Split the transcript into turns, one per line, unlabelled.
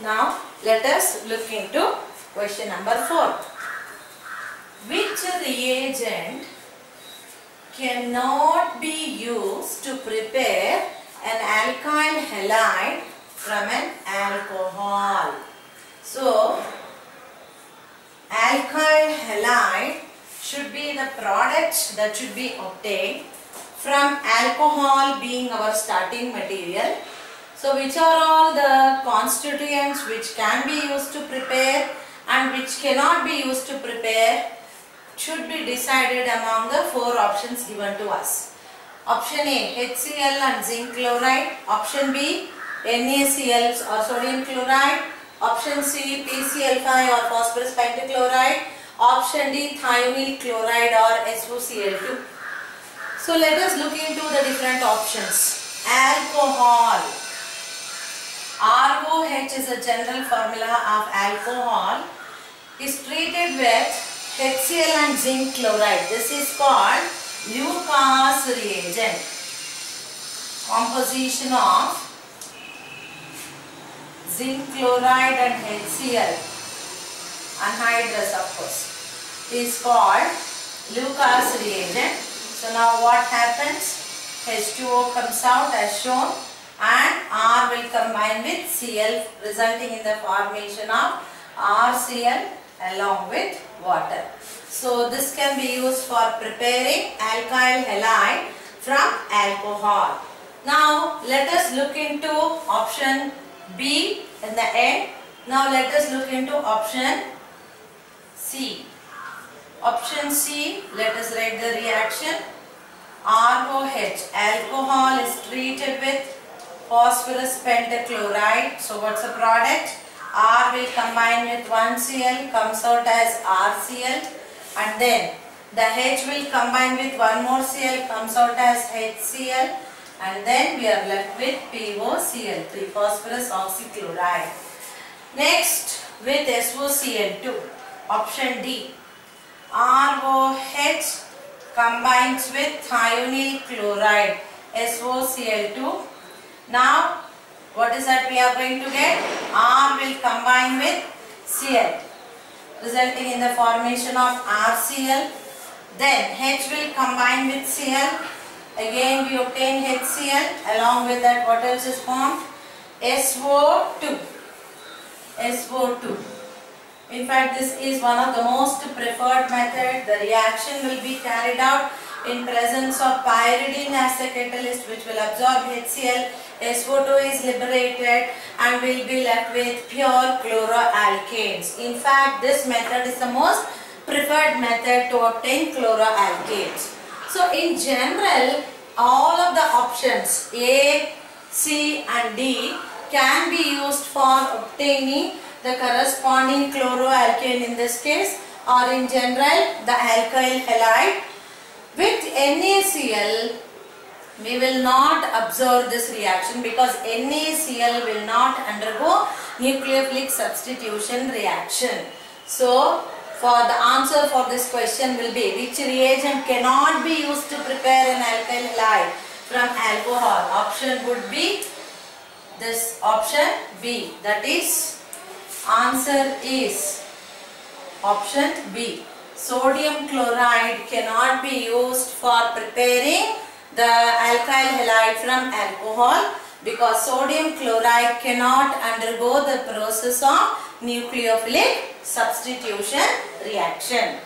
Now let us look into question number 4. Which reagent cannot be used to prepare an alkyl halide from an alcohol? So, alkyl halide should be the product that should be obtained from alcohol being our starting material. So, which are all the constituents which can be used to prepare and which cannot be used to prepare should be decided among the 4 options given to us. Option A, HCl and zinc chloride. Option B, NaCl or sodium chloride. Option C, PCl5 or phosphorus pentachloride. Option D, thionyl chloride or SOCl2. So let us look into the different options. Alcohol. ROH is a general formula of alcohol. Is treated with HCl and zinc chloride. This is called Lucas reagent. Composition of zinc chloride and HCl, anhydrous of course, is called Lucas reagent. So now what happens? H2O comes out as shown and R will combine with Cl, resulting in the formation of RCl along with water. So this can be used for preparing alkyl halide from alcohol. Now let us look into option B in the end. Now let us look into option C. Option C, let us write the reaction. ROH, alcohol is treated with phosphorus pentachloride. So what's the product? R will combine with 1Cl, comes out as RCl, and then the H will combine with one more Cl, comes out as HCl, and then we are left with POCl3, phosphorus oxychloride. Next with SOCl2, option D. ROH combines with thionyl chloride, SOCl2. Now what is that we are going to get? R will combine with Cl, resulting in the formation of RCl. Then H will combine with Cl. Again we obtain HCl. Along with that, what else is formed? SO2. SO2. In fact, this is one of the most preferred method. The reaction will be carried out in presence of pyridine as the catalyst, which will absorb HCl. SO2 is liberated and will be left with pure chloroalkanes. In fact, this method is the most preferred method to obtain chloroalkanes. So in general, all of the options A, C and D can be used for obtaining the corresponding chloroalkane in this case, or in general the alkyl halide. With NaCl, we will not observe this reaction because NaCl will not undergo nucleophilic substitution reaction. So, for the answer for this question will be, which reagent cannot be used to prepare an alkyl halide from alcohol? Option would be this option B. That is, answer is option B. Sodium chloride cannot be used for preparing the alkyl halide from alcohol because sodium chloride cannot undergo the process of nucleophilic substitution reaction.